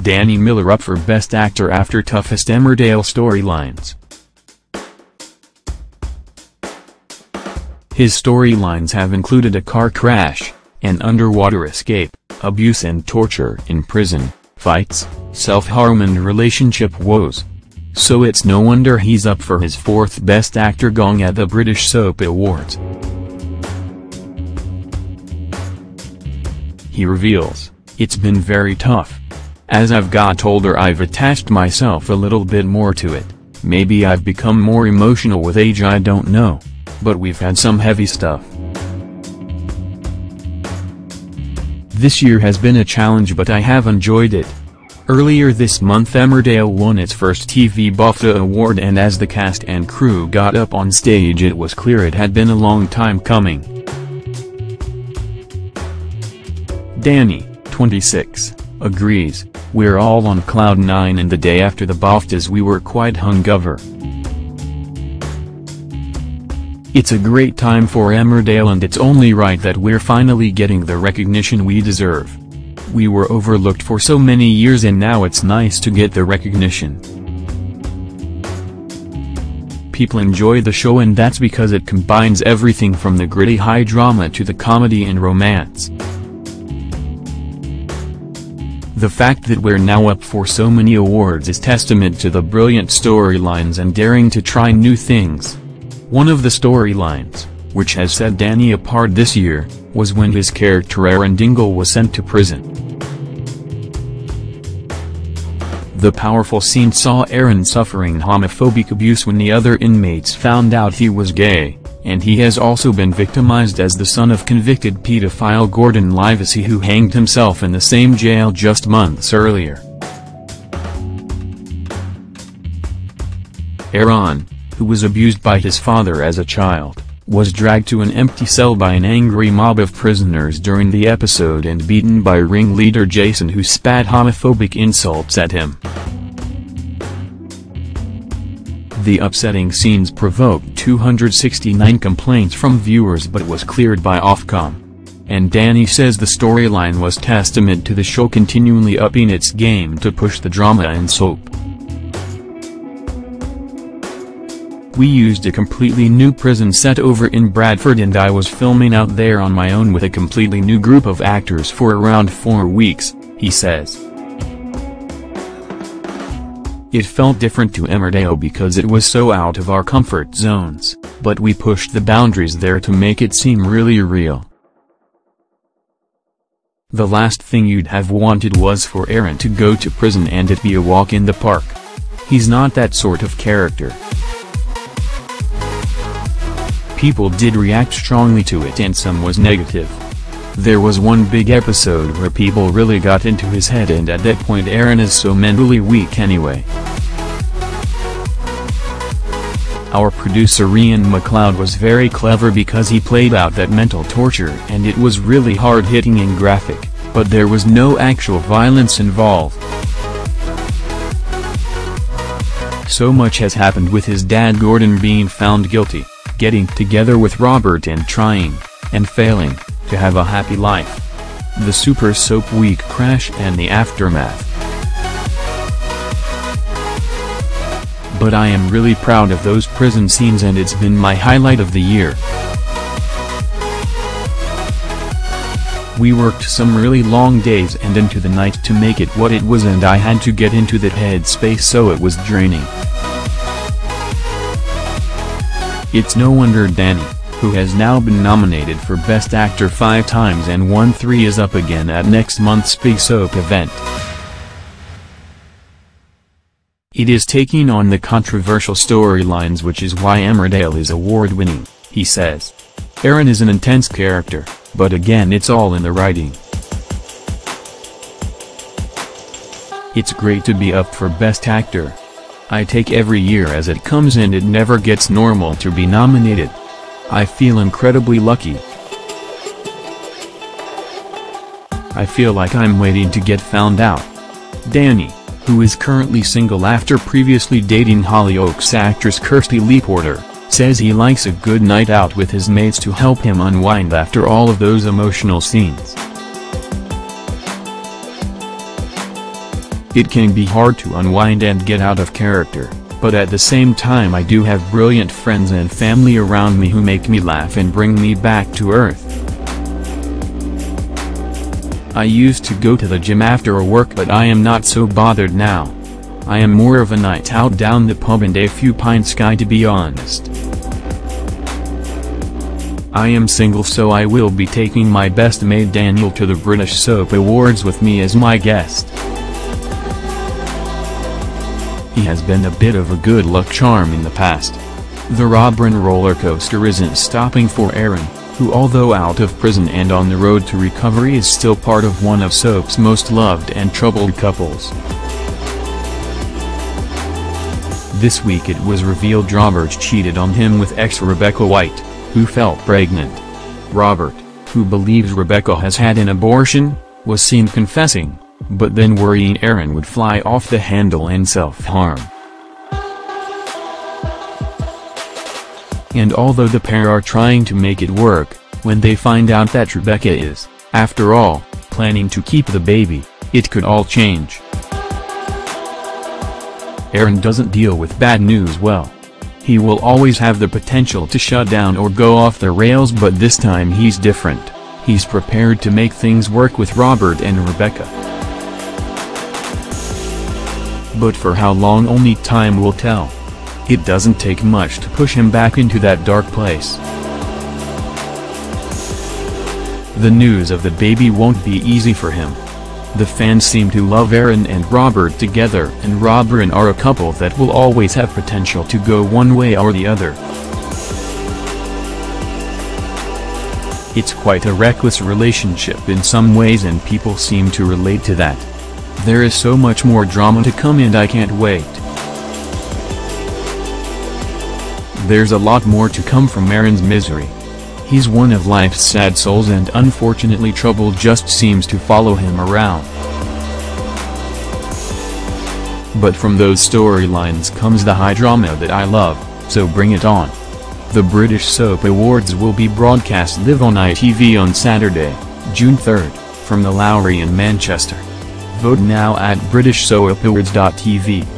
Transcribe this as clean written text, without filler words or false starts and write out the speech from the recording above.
Danny Miller up for Best Actor after Toughest Emmerdale Storylines. His storylines have included a car crash, an underwater escape, abuse and torture in prison, fights, self-harm and relationship woes. So it's no wonder he's up for his 4th Best Actor gong at the British Soap Awards. He reveals, "It's been very tough. As I've got older I've attached myself a little bit more to it. Maybe I've become more emotional with age, I don't know. But we've had some heavy stuff. This year has been a challenge but I have enjoyed it." Earlier this month Emmerdale won its first TV BAFTA award, and as the cast and crew got up on stage it was clear it had been a long time coming. Danny, 26, agrees, "We're all on cloud 9 and the day after the BAFTAs we were quite hungover. It's a great time for Emmerdale and it's only right that we're finally getting the recognition we deserve. We were overlooked for so many years and now it's nice to get the recognition. People enjoy the show and that's because it combines everything from the gritty high drama to the comedy and romance. The fact that we're now up for so many awards is testament to the brilliant storylines and daring to try new things." One of the storylines, which has set Danny apart this year, was when his character Aaron Dingle was sent to prison. The powerful scene saw Aaron suffering homophobic abuse when the other inmates found out he was gay, and he has also been victimized as the son of convicted pedophile Gordon Livesey, who hanged himself in the same jail just months earlier. Aaron, who was abused by his father as a child, was dragged to an empty cell by an angry mob of prisoners during the episode and beaten by ringleader Jason, who spat homophobic insults at him. The upsetting scenes provoked 269 complaints from viewers but was cleared by Ofcom. And Danny says the storyline was testament to the show continually upping its game to push the drama and soap. "We used a completely new prison set over in Bradford and I was filming out there on my own with a completely new group of actors for around 4 weeks, he says. "It felt different to Emmerdale because it was so out of our comfort zones, but we pushed the boundaries there to make it seem really real." The last thing you'd have wanted was for Aaron to go to prison and it be a walk in the park. He's not that sort of character. People did react strongly to it and some was negative. There was one big episode where people really got into his head, and at that point Aaron is so mentally weak anyway. Our producer Ian McLeod was very clever because he played out that mental torture and it was really hard-hitting and graphic, but there was no actual violence involved. So much has happened with his dad Gordon being found guilty, getting together with Robert and trying, and failing, to have a happy life. The Super Soap Week crash and the aftermath. But I am really proud of those prison scenes and it's been my highlight of the year. We worked some really long days and into the night to make it what it was, and I had to get into that headspace, so it was draining. It's no wonder Danny, who has now been nominated for Best Actor 5 times and won 3, is up again at next month's big soap event. It is taking on the controversial storylines, which is why Emmerdale is award-winning, he says. Aaron is an intense character, but again it's all in the writing. It's great to be up for Best Actor. I take every year as it comes and it never gets normal to be nominated. I feel incredibly lucky. I feel like I'm waiting to get found out. Danny, who is currently single after previously dating Hollyoaks actress Kirsty Lee Porter, says he likes a good night out with his mates to help him unwind after all of those emotional scenes. It can be hard to unwind and get out of character, but at the same time I do have brilliant friends and family around me who make me laugh and bring me back to earth. I used to go to the gym after work, but I am not so bothered now. I am more of a night out down the pub and a few pints guy, to be honest. I am single, so I will be taking my best mate Daniel to the British Soap Awards with me as my guest. He has been a bit of a good luck charm in the past. The Robin roller coaster isn't stopping for Aaron, who, although out of prison and on the road to recovery, is still part of one of soap's most loved and troubled couples. This week it was revealed Robert cheated on him with ex Rebecca White, who fell pregnant. Robert, who believes Rebecca has had an abortion, was seen confessing, but then worrying Aaron would fly off the handle and self-harm. And although the pair are trying to make it work, when they find out that Rebecca is, after all, planning to keep the baby, it could all change. Aaron doesn't deal with bad news well. He will always have the potential to shut down or go off the rails, but this time he's different. He's prepared to make things work with Robert and Rebecca. But for how long, only time will tell. It doesn't take much to push him back into that dark place. The news of the baby won't be easy for him. The fans seem to love Aaron and Robert together, and Robin are a couple that will always have potential to go one way or the other. It's quite a reckless relationship in some ways, and people seem to relate to that. There is so much more drama to come, and I can't wait. There's a lot more to come from Aaron's misery. He's one of life's sad souls, and unfortunately trouble just seems to follow him around. But from those storylines comes the high drama that I love, so bring it on. The British Soap Awards will be broadcast live on ITV on Saturday, June 3rd, from the Lowry in Manchester. Vote now at BritishSoapAwards.tv.